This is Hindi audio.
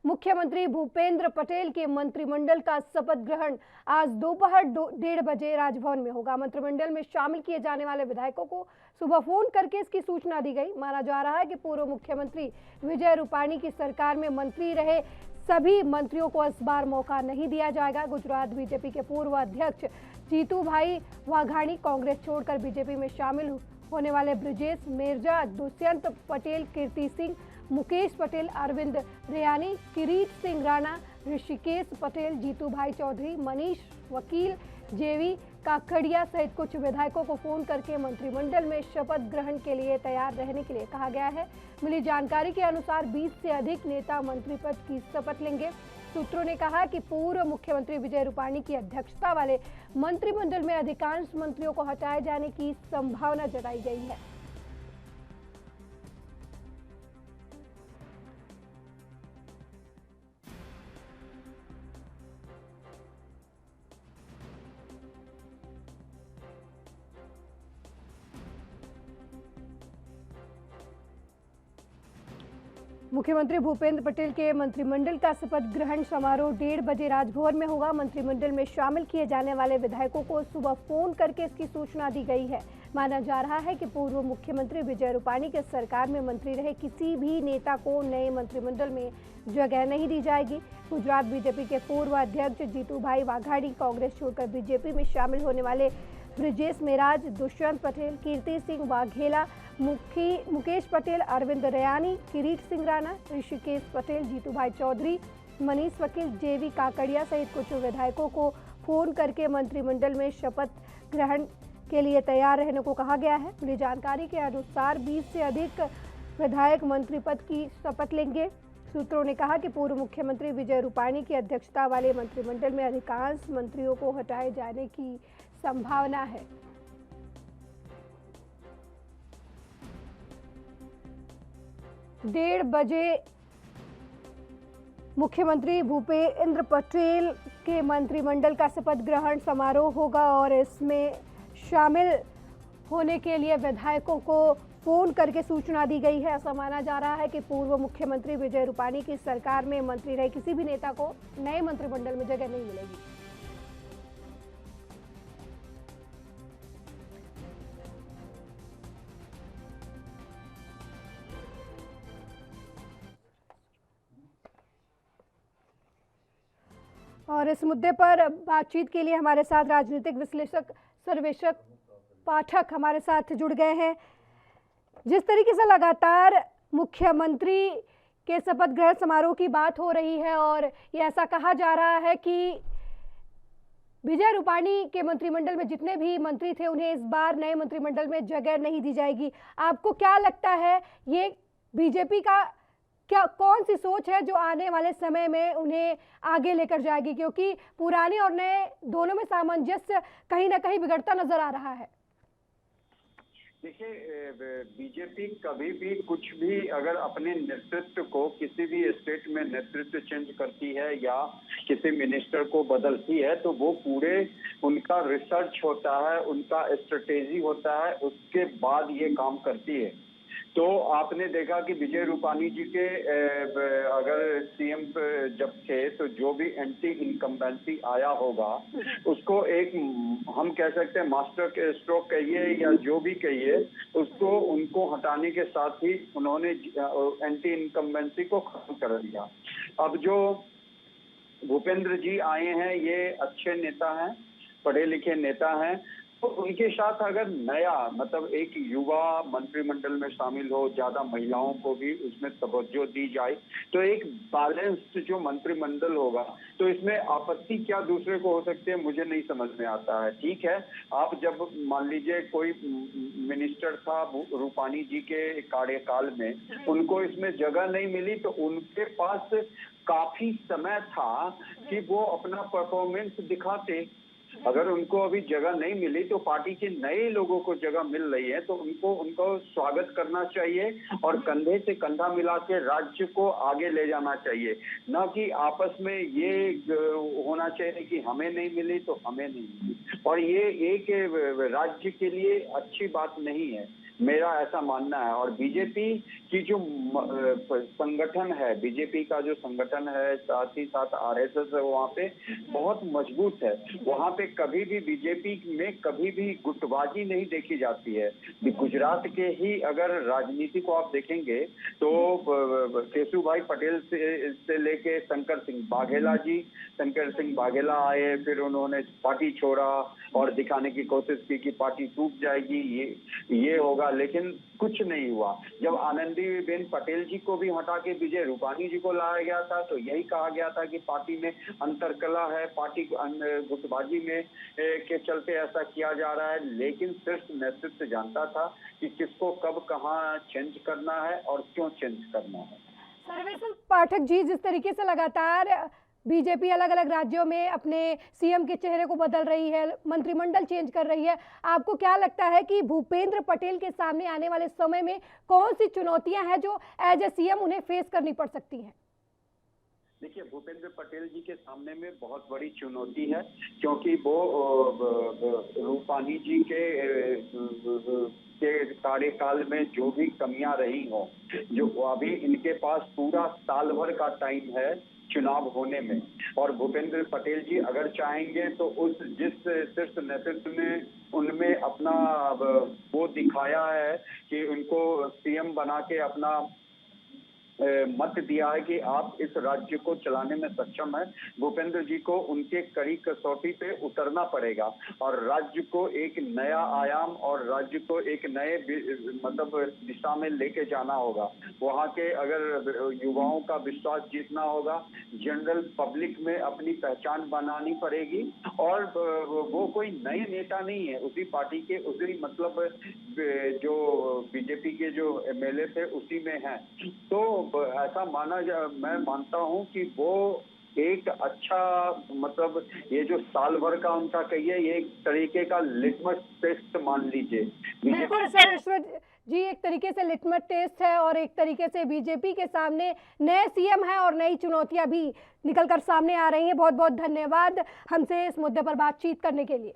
मुख्यमंत्री भूपेंद्र पटेल के मंत्रिमंडल का शपथ ग्रहण आज दोपहर 1:30 राजभवन में होगा। मंत्रिमंडल में शामिल किए जाने वाले विधायकों को सुबह फोन करके इसकी सूचना दी गई। माना जा रहा है कि पूर्व मुख्यमंत्री विजय रूपाणी की सरकार में मंत्री रहे सभी मंत्रियों को इस बार मौका नहीं दिया जाएगा। गुजरात बीजेपी के पूर्व अध्यक्ष जीतूभाई वाघाणी, कांग्रेस छोड़कर बीजेपी में शामिल होने वाले ब्रजेश मेरजा, दुष्यंत पटेल, कीर्ति सिंह, मुकेश पटेल, अरविंद रेयानी, किरीट सिंह राणा, ऋषिकेश पटेल, जीतूभाई चौधरी, मनीष वकील, जेवी काकड़िया सहित कुछ विधायकों को फोन करके मंत्रिमंडल में शपथ ग्रहण के लिए तैयार रहने के लिए कहा गया है। मिली जानकारी के अनुसार 20 से अधिक नेता मंत्री पद की शपथ लेंगे। सूत्रों ने कहा कि पूर्व मुख्यमंत्री विजय रूपाणी की अध्यक्षता वाले मंत्रिमंडल में अधिकांश मंत्रियों को हटाए जाने की संभावना जताई गई है। मुख्यमंत्री भूपेंद्र पटेल के मंत्रिमंडल का शपथ ग्रहण समारोह 1:30 बजे राजभवन में होगा। मंत्रिमंडल में शामिल किए जाने वाले विधायकों को सुबह फोन करके इसकी सूचना दी गई है। माना जा रहा है कि पूर्व मुख्यमंत्री विजय रूपाणी के सरकार में मंत्री रहे किसी भी नेता को नए मंत्रिमंडल में जगह नहीं दी जाएगी। गुजरात बीजेपी के पूर्व अध्यक्ष जीतूभाई वाघाणी, कांग्रेस छोड़कर बीजेपी में शामिल होने वाले ब्रजेश मेराज, दुष्यंत पटेल, कीर्ति सिंह वाघेला, मुकेश पटेल, अरविंद रेयानी, किरीट सिंह राणा, ऋषिकेश पटेल, जीतूभाई चौधरी, मनीष वकील, जेवी काकड़िया सहित कुछ विधायकों को फोन करके मंत्रिमंडल में शपथ ग्रहण के लिए तैयार रहने को कहा गया है। मिली जानकारी के अनुसार 20 से अधिक विधायक मंत्री पद की शपथ लेंगे। सूत्रों ने कहा कि पूर्व मुख्यमंत्री विजय रूपाणी की अध्यक्षता वाले मंत्रिमंडल में अधिकांश मंत्रियों को हटाए जाने की संभावना है। डेढ़ बजे मुख्यमंत्री भूपेंद्र पटेल के मंत्रिमंडल का शपथ ग्रहण समारोह होगा और इसमें शामिल होने के लिए विधायकों को फोन करके सूचना दी गई है। ऐसा माना जा रहा है कि पूर्व मुख्यमंत्री विजय रूपाणी की सरकार में मंत्री रहे किसी भी नेता को नए मंत्रिमंडल में जगह नहीं मिलेगी। और इस मुद्दे पर बातचीत के लिए हमारे साथ राजनीतिक विश्लेषक सर्वेशक पाठक हमारे साथ जुड़ गए हैं। जिस तरीके से लगातार मुख्यमंत्री के शपथ ग्रहण समारोह की बात हो रही है और ये ऐसा कहा जा रहा है कि विजय रूपाणी के मंत्रिमंडल में जितने भी मंत्री थे उन्हें इस बार नए मंत्रिमंडल में जगह नहीं दी जाएगी, आपको क्या लगता है ये बीजेपी का क्या कौन सी सोच है जो आने वाले समय में उन्हें आगे लेकर जाएगी, क्योंकि पुराने और नए दोनों में सामंजस्य कहीं ना कहीं बिगड़ता नजर आ रहा है? देखिए, बीजेपी कभी भी कुछ भी अगर अपने नेतृत्व को किसी भी स्टेट में नेतृत्व चेंज करती है या किसी मिनिस्टर को बदलती है तो वो पूरे उनका रिसर्च होता है, उनका स्ट्रेटेजी होता है, उसके बाद ये काम करती है। तो आपने देखा कि विजय रूपाणी जी के अगर सीएम जब थे तो जो भी एंटी इनकम्बेंसी आया होगा उसको एक हम कह सकते हैं मास्टर स्ट्रोक कहिए या जो भी कहिए, उसको उनको हटाने के साथ ही उन्होंने एंटी इनकम्बेंसी को खत्म कर दिया। अब जो भूपेंद्र जी आए हैं ये अच्छे नेता हैं, पढ़े लिखे नेता हैं, तो उनके साथ अगर नया मतलब एक युवा मंत्रिमंडल में शामिल हो, ज्यादा महिलाओं को भी उसमें तवज्जो दी जाए तो एक बैलेंस्ड जो मंत्रिमंडल होगा, तो इसमें आपत्ति क्या दूसरे को हो सकती है मुझे नहीं समझ में आता है। ठीक है, आप जब मान लीजिए कोई मिनिस्टर था रूपाणी जी के कार्यकाल में, उनको इसमें जगह नहीं मिली तो उनके पास काफी समय था कि वो अपना परफॉर्मेंस दिखाते। अगर उनको अभी जगह नहीं मिली तो पार्टी के नए लोगों को जगह मिल रही है तो उनको स्वागत करना चाहिए और कंधे से कंधा मिला के राज्य को आगे ले जाना चाहिए, न कि आपस में ये होना चाहिए कि हमें नहीं मिली तो हमें नहीं मिली। और ये एक राज्य के लिए अच्छी बात नहीं है। मेरा ऐसा मानना है। और बीजेपी की जो संगठन है, बीजेपी का जो संगठन है, साथ ही साथ आरएसएस है, वहाँ पे बहुत मजबूत है। वहाँ पे कभी भी बीजेपी में कभी भी गुटबाजी नहीं देखी जाती है। गुजरात के ही अगर राजनीति को आप देखेंगे तो केशुभाई पटेल से लेके शंकर सिंह बाघेला आए, फिर उन्होंने पार्टी छोड़ा और दिखाने की कोशिश की कि पार्टी टूट जाएगी, ये होगा, लेकिन कुछ नहीं हुआ। जब आनंदीबेन पटेल जी को भी हटा के विजय रूपाणी जी को लाया गया था तो यही कहा गया था कि पार्टी में अंतरकलह है, पार्टी गुटबाजी में के चलते ऐसा किया जा रहा है। लेकिन शीर्ष नेतृत्व जानता था कि किसको कब कहाँ चेंज करना है और क्यों चेंज करना है। सर्वेश्वर पाठक जी, जिस तरीके से लगातार बीजेपी अलग अलग राज्यों में अपने सीएम के चेहरे को बदल रही है, मंत्रिमंडल चेंज कर रही है, आपको क्या लगता है कि भूपेंद्र पटेल के सामने आने वाले समय में कौन सी चुनौतियां हैं जो एज ए सीएम उन्हें फेस करनी पड़ सकती हैं? देखिए, भूपेंद्र पटेल जी के सामने में बहुत बड़ी चुनौती है, क्योंकि वो रूपाणी जी के कार्यकाल में जो भी कमियां रही हों, जो अभी इनके पास पूरा साल भर का टाइम है चुनाव होने में, और भूपेंद्र पटेल जी अगर चाहेंगे तो जिस शीर्ष नेतृत्व ने उनमें अपना वो दिखाया है कि उनको सीएम बना के अपना मत दिया है कि आप इस राज्य को चलाने में सक्षम है, भूपेंद्र जी को उनके कड़ी कसौटी पे उतरना पड़ेगा और राज्य को एक नया आयाम और राज्य को एक नए मतलब दिशा में लेके जाना होगा। वहाँ के अगर युवाओं का विश्वास जीतना होगा, जनरल पब्लिक में अपनी पहचान बनानी पड़ेगी, और वो कोई नए नेता नहीं है, उसी पार्टी के उसी मतलब जो बीजेपी के जो एमएलए थे उसी में हैं। तो ऐसा मैं मानता हूं कि वो एक अच्छा मतलब ये जो साल भर का उनका कहिए, ये एक तरीके का लिटमस टेस्ट मान लीजिए। बिल्कुल सर्वेश्वर जी, एक तरीके से लिटमस टेस्ट है और एक तरीके से बीजेपी के सामने नए सीएम है और नई चुनौतियां भी निकलकर सामने आ रही हैं। बहुत बहुत धन्यवाद हमसे इस मुद्दे पर बातचीत करने के लिए।